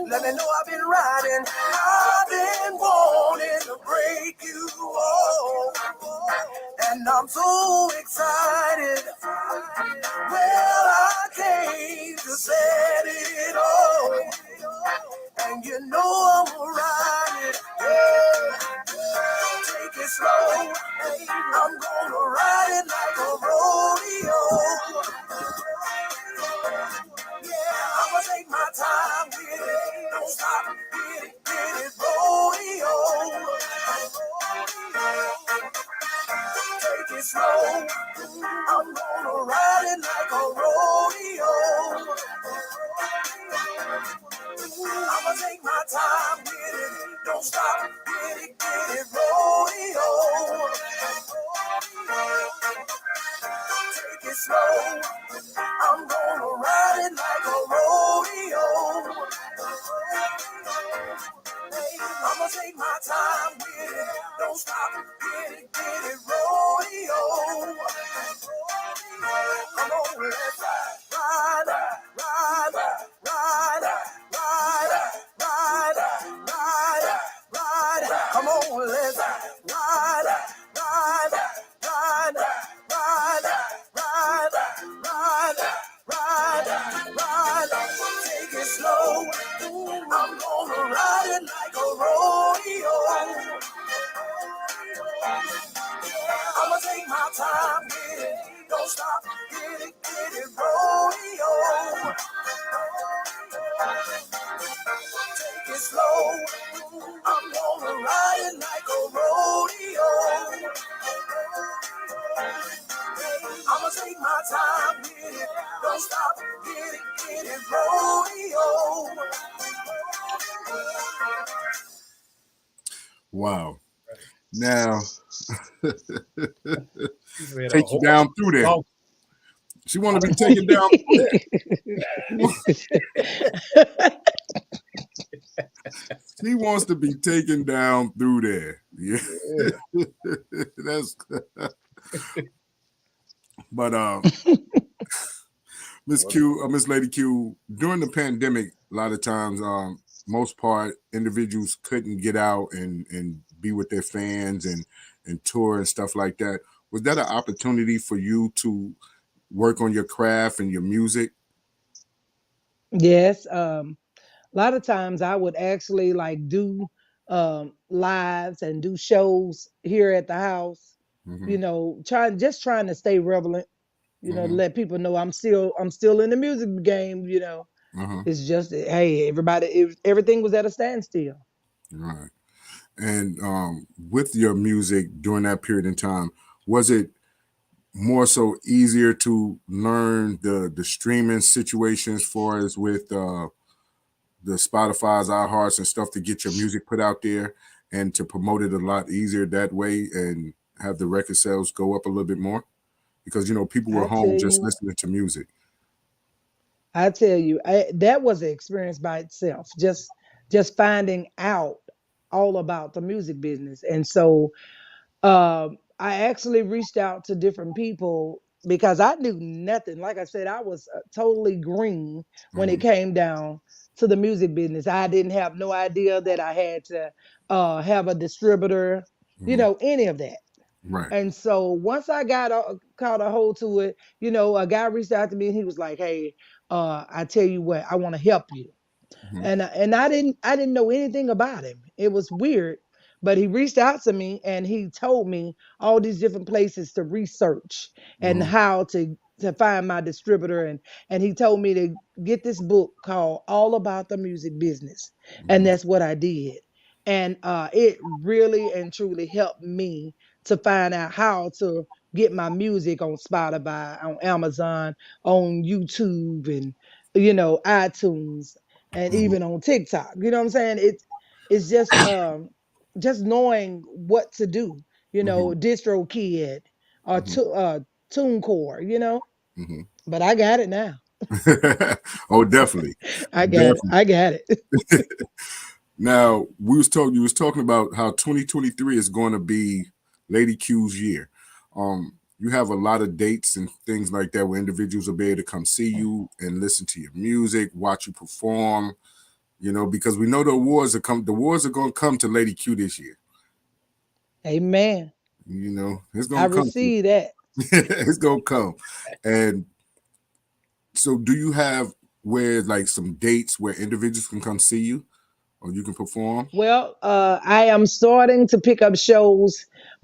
let me know I've been riding. I've been wanting to break you off, and I'm so excited. Well, I came to set it off, and you know I'm ride it. Yeah. Take it slow, I'm gonna ride it like a rodeo. Yeah, I'ma take my time with it, don't stop, get it, rodeo. Take it slow, I'm gonna ride it like a rodeo. I'ma take my time with it, don't stop, get it, rodeo. Take it slow, I'm gonna ride it like a rodeo. I'ma take my time with it, don't stop, get it, rodeo. Come on, let's ride, ride, ride, ride, ride, ride, ride. Come on, let's ride, ride, ride, ride, ride, ride, ride, ride. Take it slow, I'm gonna ride it like a rodeo. I'ma take my time with it, don't stop, get it, rodeo. Take it slow, I'm gonna ride it like a rodeo. I'ma take my time with it, don't stop, get it, rodeo. Wow. Now, Take take you down through there. She want to be taken down through there. She wants to be taken down through there. Yeah. That's but Miss Lady Q, during the pandemic, a lot of times, most part, individuals couldn't get out and be with their fans and tour and stuff like that. Was that an opportunity for you to work on your craft and your music? Yes. A lot of times I would actually like do lives and do shows here at the house, Mm-hmm. trying to stay relevant, to Mm-hmm. let people know I'm still in the music game, Uh-huh. It's just hey, everything was at a standstill. Right. And with your music during that period in time, was it more so easier to learn the streaming situations for as with the Spotify's, iHearts, and stuff to get your music put out there and to promote it a lot easier that way and have the record sales go up a little bit more? Because people were I tell home just you, listening to music. that was an experience by itself. Just finding out all about the music business, and so I actually reached out to different people because I knew nothing. Like I said, I was totally green when it Mhm. came down to the music business. I didn't have no idea that I had to have a distributor, Mhm. any of that. Right. And so once I caught a hold to it, a guy reached out to me and he was like, "Hey, I tell you what, I want to help you." Mm-hmm. And I didn't know anything about him. It was weird, but he reached out to me and he told me all these different places to research and Mm-hmm. how to find my distributor, and he told me to get this book called All About the Music Business, and Mm-hmm. that's what I did. And it really and truly helped me to find out how to get my music on Spotify, on Amazon, on YouTube, and iTunes, and Mm-hmm. even on TikTok. You know what I'm saying? It's just knowing what to do. Mm-hmm. DistroKid or TuneCore. Mm-hmm. But I got it now. Oh, definitely. I got it. Definitely. I got it. Now, you was talking about how 2023 is going to be Lady Q's year. You have a lot of dates and things like that where individuals will be able to come see you and listen to your music, watch you perform, because we know the awards are going to come to Lady Q this year. Amen. It's I going to come. receive that. It's going to come. And so do you have like some dates where individuals can come see you or you can perform? Well, I am starting to pick up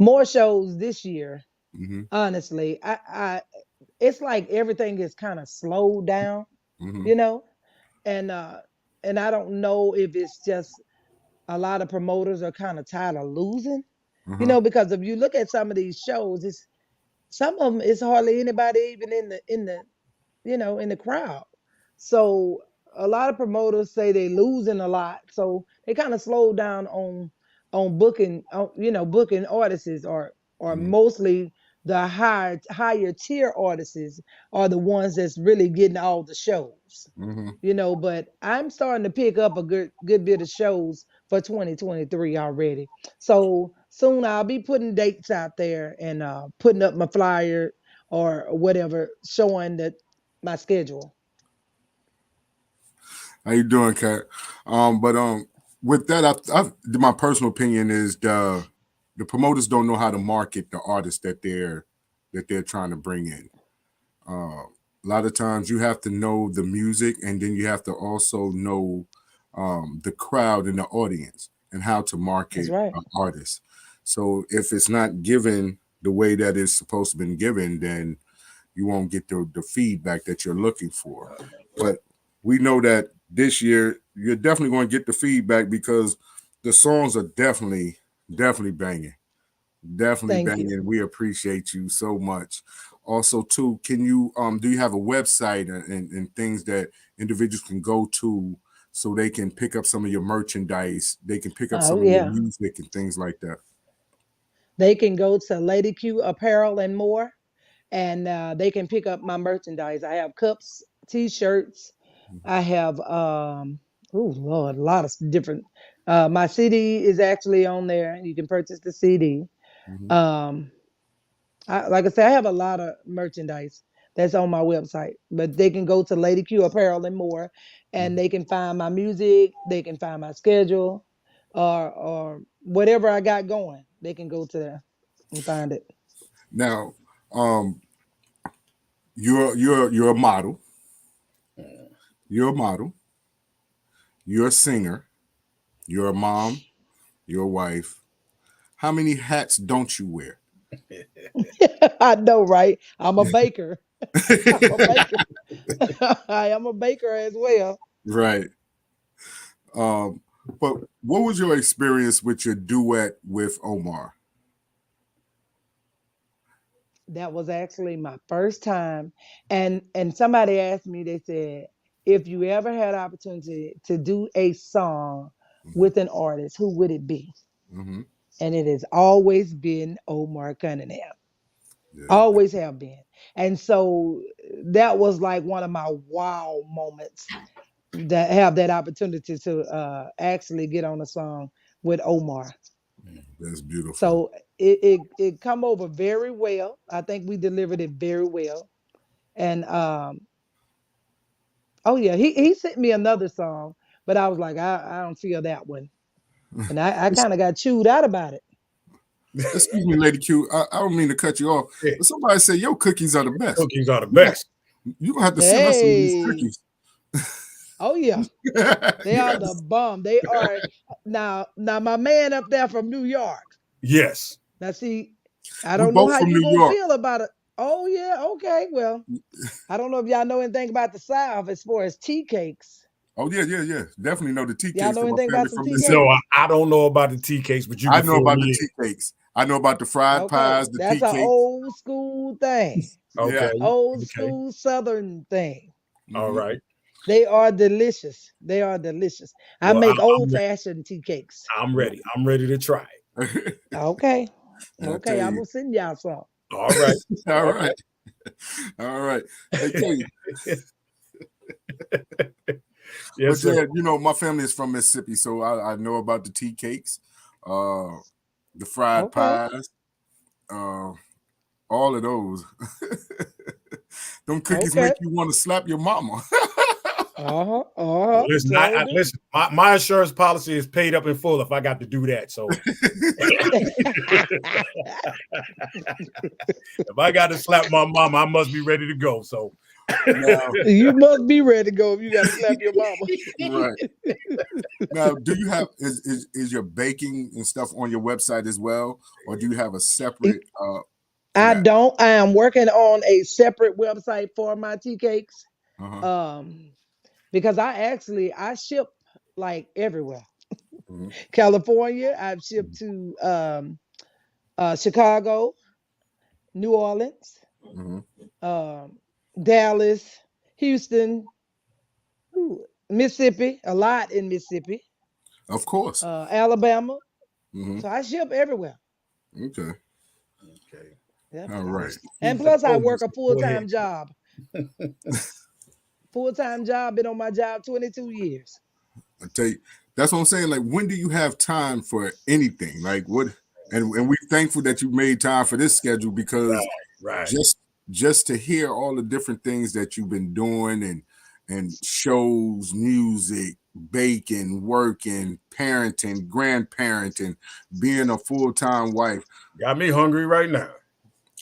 more shows this year. Mm-hmm. Honestly, it's like everything is kind of slowed down, Mm-hmm. you know, and uh, and I don't know if it's just a lot of promoters are kind of tired of losing, Uh-huh. because if you look at some of these shows, some of them it's hardly anybody even in the crowd. So a lot of promoters say they losing a lot, so they kind of slowed down on booking, booking artists, or Mm-hmm. mostly the higher tier artists are the ones that's really getting all the shows. Mm-hmm. But I'm starting to pick up a good bit of shows for 2023 already. So soon I'll be putting dates out there and putting up my flyer or whatever, showing that my schedule. How you doing, Kat? But with that, my personal opinion is the promoters don't know how to market the artists that they're trying to bring in. A lot of times you have to know the music, and then you have to also know the crowd and the audience and how to That's market right. an artist. So if it's not given the way that it's supposed to be given, then you won't get the feedback that you're looking for. But we know that this year you're definitely going to get the feedback because the songs are definitely banging. Definitely Thank you. banging. We appreciate you so much. Also, too, can you do you have a website and things that individuals can go to so they can pick up some of your merchandise, they can pick up Oh some of your yeah. music and things like that? They can go to Lady Q Apparel and More, and they can pick up my merchandise. I have cups, t-shirts. I have oh Lord, a lot of different. My CD is actually on there. You can purchase the CD. Mm-hmm. Like I said, I have a lot of merchandise that's on my website, but they can go to Lady Q Apparel and More, and they can find my music. They can find my schedule, or whatever I got going. They can go to there and find it. Now, um, you're a model. You're a model. You're a singer. You're a mom. You're a wife. How many hats don't you wear? I know, right? I'm a baker. I'm a baker. I am a baker as well. Right. Um, but what was your experience with your duet with Omar? That was actually my first time, and somebody asked me. They said, if you ever had opportunity to do a song with an artist, who would it be? Mm-hmm. And it has always been Omar Cunningham. Yes. Always have been. And so that was like one of my wow moments, that have that opportunity to actually get on a song with Omar. That's beautiful. So it come over very well. I think we delivered it very well. And oh yeah, he sent me another song, but I was like, I don't feel that one. And I kind of got chewed out about it. Excuse me, Lady Q. I don't mean to cut you off, Yeah. but somebody said your cookies are the best. Cookies are the best. You gonna have to send us some of these Hey. cookies. Oh yeah, they are the bomb. They are now. My man up there from New York. Yes. Now see, I We don't know both how from you New gonna York. feel about it. Oh yeah, okay. Well, I don't know if y'all know anything about the South as far as tea cakes. Oh yeah. Definitely know the tea Y'all cakes know from my anything family about some from tea this. cakes? No, I don't know about the tea cakes, but you I can know fill about me the in. tea cakes. I know about the fried Okay, pies, the that's tea an cakes. old school thing. Okay. Old Okay. school Southern thing. All Mhm. right. They are delicious. They are delicious. I Well, make I'm old fashioned tea cakes. I'm ready. I'm ready to try it. Okay. I tell Okay, I'm you. gonna send y'all some. All right. All right. All right. Hey, Kay, Yes, but sir. yeah, you know, my family is from Mississippi, so I know about the tea cakes, the fried Okay. pies, all of those. Them cookies Okay. make you want to slap your mama. Listen, So do. listen. My insurance policy is paid up in full if I got to do that. So if I got to slap my mama, I must be ready to go. So Now, You must be ready to go if you gotta slap your mama. right. Now, do you have is your baking and stuff on your website as well, or do you have a separate I that? don't. I am working on a separate website for my tea cakes. Uh-huh. Because I ship like everywhere. Mhm. California, I've shipped to Chicago, New Orleans, Mhm. Dallas, Houston, Mississippi, a lot in Mississippi, Of course. Alabama. Mhm. So I ship everywhere. Okay. okay. Yeah. All right. And Keep the plus, I work focus. a Go ahead. full-time job. Full-time job. Been on my job 22 years. I tell you, that's what I'm saying. Like, when do you have time for anything? Like, what? And we're thankful that you made time for this schedule because Right. just to hear all the different things that you've been doing and shows, music, baking, working, parenting, grandparenting, being a full-time wife. Got me hungry right now.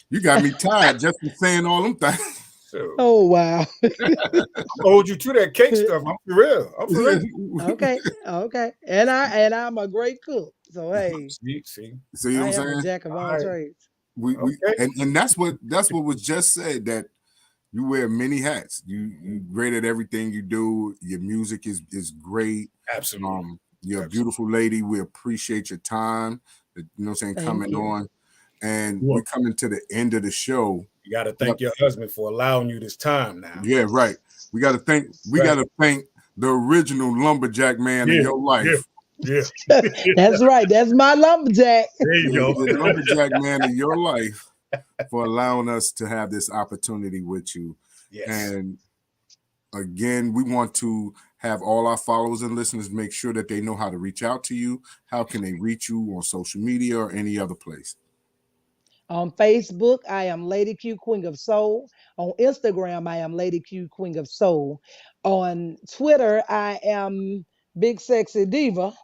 You got me tired just from saying all them things. So Oh wow. I'm hold you to that cake stuff. I'm for real. I'm for real. Okay. And I'm a great cook. So hey, See. See what I I'm am a saying? jack of all All right. trades. We Okay. and that's what was just said, that you wear many hats. You great at everything you do. Your music is great. Absolutely. You're a beautiful lady. We appreciate your time. You know what I'm saying, Thank coming you. on. And You're we're coming to the end of the show. You got to thank your husband for allowing you this time now. Yeah, right. We got to thank the original lumberjack man in your life. Yeah. That's right. That's my lumberjack. There you go. The lumberjack man in your life for allowing us to have this opportunity with you. Yes. And again, we want to have all our followers and listeners make sure that they know how to reach out to you. How can they reach you on social media or any other place? On Facebook, I am Lady Q Queen of Soul. On Instagram, I am Lady Q Queen of Soul. On Twitter, I am Big Sexy Diva.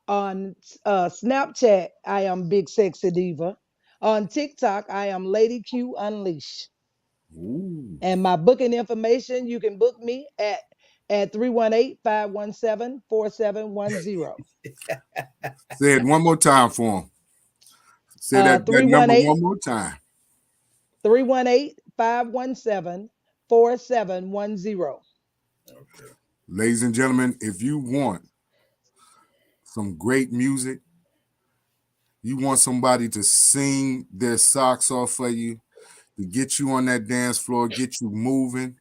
On Snapchat, I am Big Sexy Diva. On TikTok, I am Lady Q Unleash. Ooh. And my booking information, you can book me at 318-517-4710. Say it one more time for him. Say that number one more time. 318-517-4710. Okay. Ladies and gentlemen, if you want some great music, you want somebody to sing their socks off for you, to get you on that dance floor, get you moving,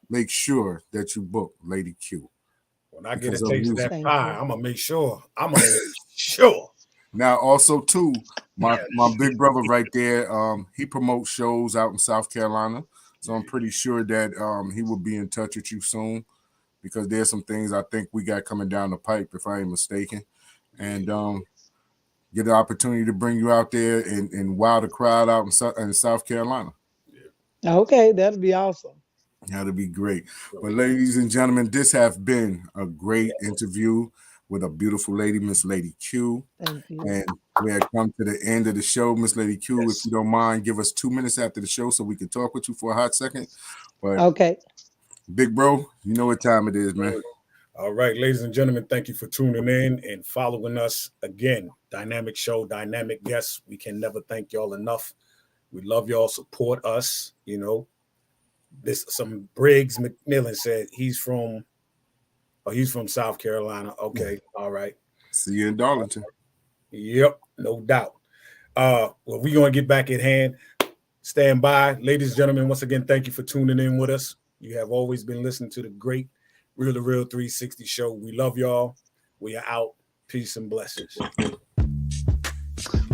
make sure that you book Lady Q. When I get a Because of taste of music. that pie, I'm gonna make sure. Sure. Now, also too, my big brother right there, he promotes shows out in South Carolina, so I'm pretty sure that he will be in touch with you soon, because there's some things I think we got coming down the pipe, if I ain't mistaken, and get the opportunity to bring you out there and wow the crowd out in South Carolina. Okay, that'd be awesome. That'd be great. But ladies and gentlemen, this has been a great interview. with a beautiful lady, Miss Lady Q. Thank you. And we had come to the end of the show. Miss Lady Q, Yes. if you don't mind, give us 2 minutes after the show so we can talk with you for a hot second. But Okay. big bro, you know what time it is, man. All right, ladies and gentlemen, thank you for tuning in and following us again. Dynamic show, dynamic guests. We can never thank y'all enough. We love y'all. Support us. You know, some Briggs McMillan said he's from South Carolina. Okay, all right. See you in Darlington. Yep, no doubt. Well, we're gonna get back at hand. Stand by, ladies and gentlemen. Once again, thank you for tuning in with us. You have always been listening to the great Real to Real 360 show. We love y'all. We are out. Peace and blessings.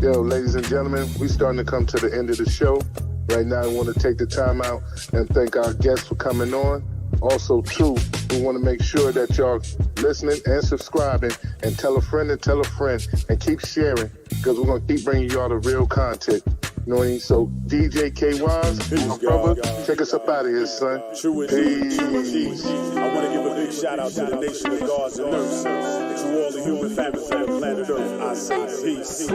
Yo, ladies and gentlemen, we starting to come to the end of the show. Right now, I want to take the time out and thank our guests for coming on. Also, too, we want to make sure that y'all listening and subscribing and tell a friend and keep sharing because we're going to keep bringing y'all the real content. You know what I mean? So, DJ K-Wise, my brother, take us up out of here, son. True Peace. I want to give a big shout out to the nation of gods and nurses, to all the human families on the planet Earth. I say peace.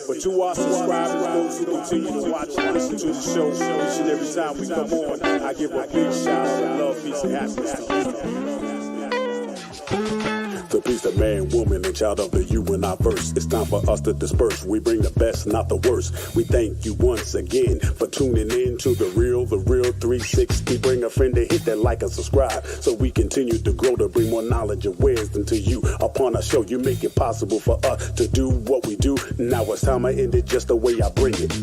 But to our subscribers, those who continue to watch and listen to the show each and every time we come on, I give a big shout out of love, peace, and happiness to you. The peace of man, woman, and child of the you and I verse. It's time for us to disperse. We bring the best, not the worst. We thank you once again for tuning in to the real 360. Bring a friend to hit that like and subscribe so we continue to grow to bring more knowledge and wisdom to you. Upon our show, you make it possible for us to do what we do. Now it's time I end it just the way I bring it.